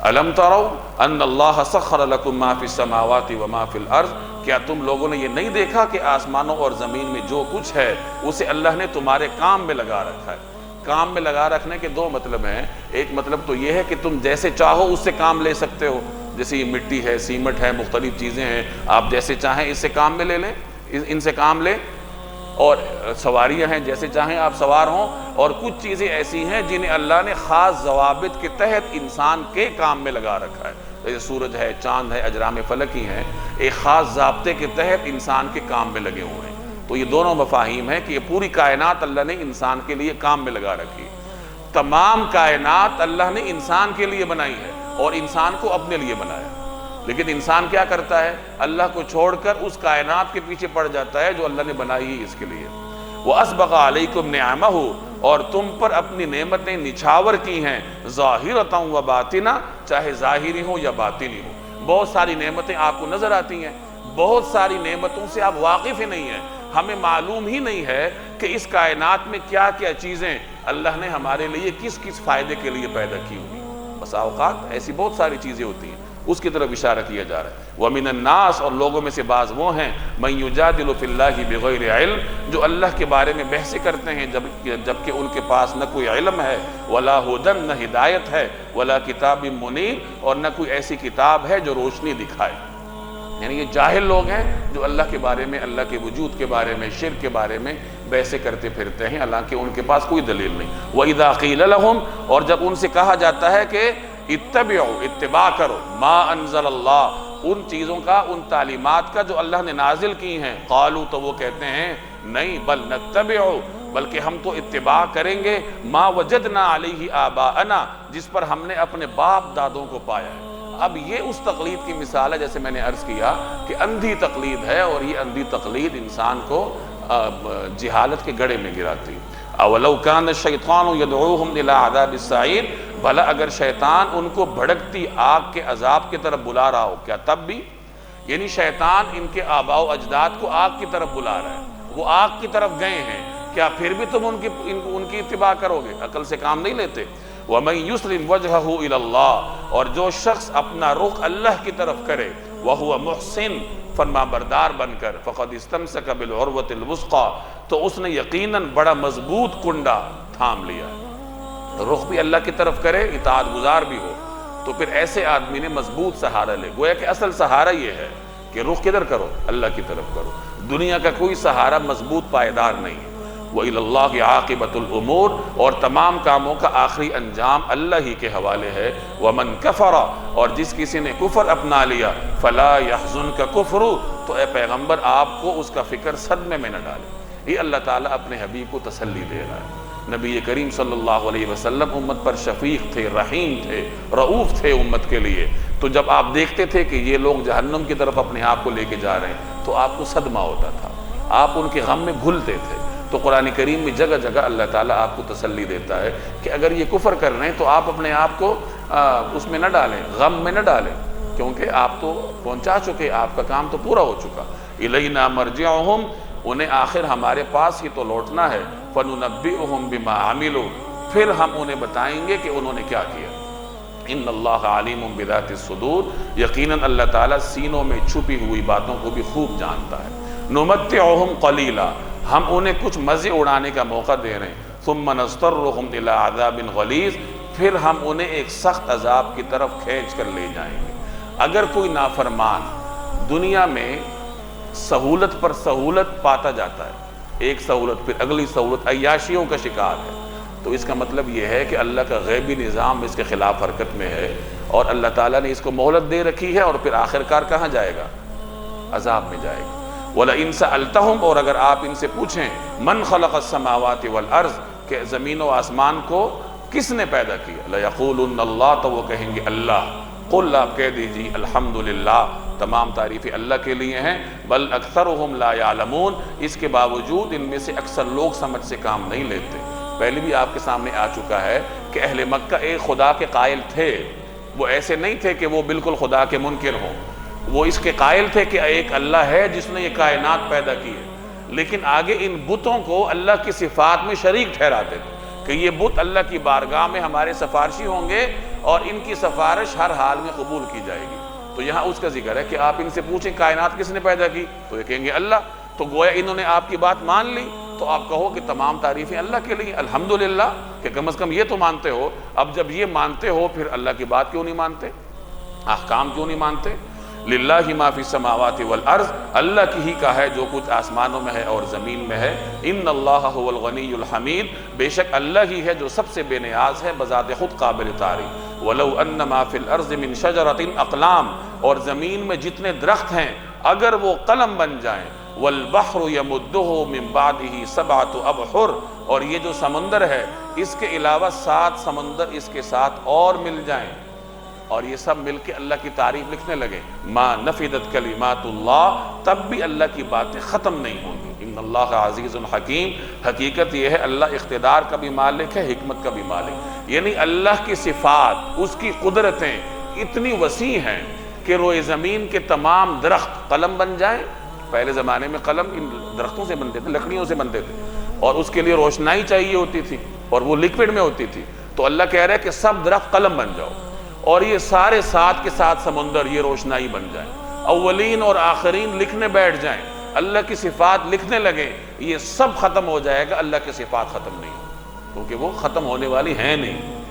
الم تروا ان اللہ سخر لکم ما فی السماوات و ما فی الارض، کیا تم لوگوں نے یہ نہیں دیکھا کہ آسمانوں اور زمین میں جو کچھ ہے اسے اللہ نے تمہارے کام میں لگا رکھا ہے۔ کام میں لگا رکھنے کے دو مطلب ہیں، ایک مطلب تو یہ ہے کہ تم جیسے چاہو اس سے کام لے سکتے ہو، جیسے یہ مٹی ہے، سیمنٹ ہے، مختلف چیزیں ہیں، آپ جیسے چاہیں اس سے کام میں لے لیں، ان سے کام لیں، اور سواریاں ہیں جیسے چاہیں آپ سوار ہوں، اور کچھ چیزیں ایسی ہیں جنہیں اللہ نے خاص ضوابط کے تحت انسان کے کام میں لگا رکھا ہے، جیسے سورج ہے، چاند ہے، اجرام فلکی ہیں، ایک خاص ضابطے کے تحت انسان کے کام میں لگے ہوئے ہیں۔ تو یہ دونوں مفاہیم ہیں کہ یہ پوری کائنات اللہ نے انسان کے لیے کام میں لگا رکھی ہے۔ تمام کائنات اللہ نے انسان کے لیے بنائی ہے اور انسان کو اپنے لیے بنایا، لیکن انسان کیا کرتا ہے؟ اللہ کو چھوڑ کر اس کائنات کے پیچھے پڑ جاتا ہے جو اللہ نے بنائی ہی اس کے لیے۔ وَأَسْبَغَ عَلَيْكُمْ نِعَمَهُ، اور تم پر اپنی نعمتیں نچھاور کی ہیں، ظاہرۃ و باطنہ، چاہے ظاہری ہوں یا باطنی ہوں۔ بہت ساری نعمتیں آپ کو نظر آتی ہیں، بہت ساری نعمتوں سے آپ واقف ہی نہیں ہیں، ہمیں معلوم ہی نہیں ہے کہ اس کائنات میں کیا کیا چیزیں اللہ نے ہمارے لیے کس کس فائدے کے لیے پیدا کی ہوئی۔ بس اوقات ایسی بہت ساری چیزیں ہوتی ہیں، اس کی طرف اشارہ کیا جا رہا ہے۔ وَمِنَ النَّاسِ، اور لوگوں میں سے بعض وہ ہیں، مَن يُجَادِلُ فِي اللَّهِ بِغَيْرِ عِلْمٍ، جو اللہ کے بارے میں بحثیں کرتے ہیں جبکہ ان کے پاس نہ کوئی علم ہے، وَلَا هُدًى، نہ ہدایت ہے، وَلَا كِتَابٍ مُنِيرٍ، اور نہ کوئی ایسی کتاب ہے جو روشنی دکھائے۔ یعنی یہ جاہل لوگ ہیں جو اللہ کے بارے میں، اللہ کے وجود کے بارے میں، شرک کے بارے میں بحثیں کرتے پھرتے ہیں، حالانکہ ان کے پاس کوئی دلیل نہیں۔ وَإِذَا قِيلَ لَهُمْ، اور جب ان سے کہا جاتا ہے کہ اتبعوا، اتباع کرو، ما انزل اللہ، ان چیزوں کا، ان تعلیمات کا جو اللہ نے نازل کی ہیں، قالوا، تو وہ کہتے ہیں نہیں، بل نتبع، بلکہ ہم تو اتباع کریں گے، ما وجدنا علیہ آباءنا، جس پر ہم نے اپنے باپ دادوں کو پایا ہے۔ اب یہ اس تقلید کی مثال ہے، جیسے میں نے عرض کیا کہ اندھی تقلید ہے، اور یہ اندھی تقلید انسان کو جہالت کے گڑھے میں گراتی۔ اولو کان الشیطان یدعوہم الی عذاب السعیر، بھلا اگر شیطان ان کو بھڑکتی آگ کے عذاب کی طرف بلا رہا ہو، کیا تب بھی؟ یعنی شیطان ان کے آباء و اجداد کو آگ کی طرف بلا رہا ہے، وہ آگ کی طرف گئے ہیں، کیا پھر بھی تم ان کی اتباع کرو گے؟ عقل سے کام نہیں لیتے۔ وَمَن يُسْلِمْ وَجْهَهُ إِلَى اللَّهِ، اور جو شخص اپنا رخ اللہ کی طرف کرے، وَهُوَ مُحْسِن، فرما بردار بن کر، فَقَدْ اسْتَمْسَكَ بِالْعُرْوَةِ الْوُثْقَىٰ، تو اس نے یقیناً بڑا مضبوط کنڈا تھام لیا ہے۔ رخ بھی اللہ کی طرف کرے، اطاعت گزار بھی ہو، تو پھر ایسے آدمی نے مضبوط سہارا لے۔ گویا کہ اصل سہارا یہ ہے کہ رخ کدھر کرو؟ اللہ کی طرف کرو۔ دنیا کا کوئی سہارا مضبوط پائیدار نہیں ہے۔ وَإِلَى اللَّهِ عَاقِبَةُ الْأُمُورِ، اور تمام کاموں کا آخری انجام اللہ ہی کے حوالے ہے۔ وَمَن كَفَرَ، اور جس کسی نے کفر اپنا لیا، فَلَا يَحْزُنْكَ كُفْرُ، تو اے پیغمبر آپ کو اس کا فکر صدمے میں نہ ڈالے۔ یہ اللہ تعالیٰ اپنے حبیب کو تسلی دے رہا ہے۔ نبی کریم صلی اللہ علیہ وسلم امت پر شفیق تھے، رحیم تھے، رؤوف تھے امت کے لیے، تو جب آپ دیکھتے تھے کہ یہ لوگ جہنم کی طرف اپنے آپ کو لے کے جا رہے ہیں تو آپ کو صدمہ ہوتا تھا، آپ ان کے غم میں گھلتے تھے۔ تو قرآن کریم میں جگہ جگہ اللہ تعالیٰ آپ کو تسلی دیتا ہے کہ اگر یہ کفر کر رہے ہیں تو آپ اپنے آپ کو اس میں نہ ڈالیں، غم میں نہ ڈالیں، کیونکہ آپ تو پہنچا چکے، آپ کا کام تو پورا ہو چکا۔ الینا مرجعہم، انہیں آخر ہمارے پاس ہی تو لوٹنا ہے۔ فننبئہم بما عملوا، پھر ہم انہیں بتائیں گے کہ انہوں نے کیا کیا۔ ان اللہ علیم بذات الصدور، یقیناً اللہ تعالیٰ سینوں میں چھپی ہوئی باتوں کو بھی خوب جانتا ہے۔ نمتعہم قلیلا، ہم انہیں کچھ مزے اڑانے کا موقع دے رہے ہیں۔ ثم نضطرہم الی عذاب غلیظ، پھر ہم انہیں ایک سخت عذاب کی طرف کھینچ کر لے جائیں گے۔ اگر کوئی نافرمان دنیا میں سہولت پر سہولت پاتا جاتا ہے، ایک سہولت پھر اگلی سہولت، عیاشیوں کا شکار ہے، تو اس کا مطلب یہ ہے کہ اللہ کا غیبی نظام اس کے خلاف حرکت میں ہے، اور اللہ تعالیٰ نے اس کو مہلت دے رکھی ہے، اور پھر آخرکار کہاں جائے گا؟ عذاب میں جائے گا۔ وَلَئِن سَأَلْتَهُمْ، اور اگر آپ ان سے پوچھیں، مَنْ خَلَقَ السَّمَاوَاتِ وَالْأَرْضِ، کہ زمین و آسمان کو کس نے پیدا کیا؟ لَيَقُولُنَّ اللَّهُ، تو وہ کہیں گے اللہ۔ قُلْ، آپ کہہ دیجیے الحمدللہ، تمام تعریفیں اللہ کے لیے ہیں۔ بل اکثرهم لا يعلمون، اس کے باوجود ان میں سے اکثر لوگ سمجھ سے کام نہیں لیتے۔ پہلے بھی آپ کے سامنے آ چکا ہے کہ اہل مکہ ایک خدا کے قائل تھے، وہ ایسے نہیں تھے کہ وہ بالکل خدا کے منکر ہوں، وہ اس کے قائل تھے کہ ایک اللہ ہے جس نے یہ کائنات پیدا کی ہے، لیکن آگے ان بتوں کو اللہ کی صفات میں شریک ٹھہراتے تھے کہ یہ بت اللہ کی بارگاہ میں ہمارے سفارشی ہوں گے اور ان کی سفارش ہر حال میں قبول کی جائے گی۔ تو یہاں اس کا ذکر ہے کہ آپ ان سے پوچھیں کائنات کس نے پیدا کی، تو یہ کہیں گے اللہ۔ تو گویا انہوں نے آپ کی بات مان لی، تو آپ کہو کہ تمام تعریفیں اللہ کے لیے، الحمدللہ، کہ کم از کم یہ تو مانتے ہو۔ اب جب یہ مانتے ہو پھر اللہ کی بات کیوں نہیں مانتے، احکام کیوں نہیں مانتے؟ للہ ما فی السماوات والارض، اللہ کی ہی کا ہے جو کچھ آسمانوں میں ہے اور زمین میں ہے۔ ان اللہ هو الغنی الحمید، بے شک اللہ ہی ہے جو سب سے بے نیاز ہے، بذات خود قابل تعریف۔ ولو ان ما فی الارض من شجرۃ اقلام، اور زمین میں جتنے درخت ہیں اگر وہ قلم بن جائیں، والبحر یمدہ من بعدہ سبعۃ ابحر، اور یہ جو سمندر ہے اس کے علاوہ 7 سمندر اس کے ساتھ اور مل جائیں اور یہ سب مل کے اللہ کی تعریف لکھنے لگے، ما نفدت کلمات اللہ، تب بھی اللہ کی باتیں ختم نہیں ہوں گی۔ ان اللہ عزیز حکیم، حقیقت یہ ہے اللہ اقتدار کا بھی مالک ہے، حکمت کا بھی مالک، یعنی اللہ کی صفات، اس کی قدرتیں اتنی وسیع ہیں کہ روئے زمین کے تمام درخت قلم بن جائیں۔ پہلے زمانے میں قلم ان درختوں سے بنتے تھے، لکڑیوں سے بنتے تھے، اور اس کے لیے روشنائی چاہیے ہوتی تھی اور وہ لکوڈ میں ہوتی تھی۔ تو اللہ کہہ رہا ہے کہ سب درخت قلم بن جاؤ اور یہ سارے 7 کے 7 سمندر یہ روشنائی بن جائیں، اولین اور آخرین لکھنے بیٹھ جائیں، اللہ کی صفات لکھنے لگیں، یہ سب ختم ہو جائے گا، اللہ کی صفات ختم نہیں ہوں، کیونکہ وہ ختم ہونے والی ہیں نہیں۔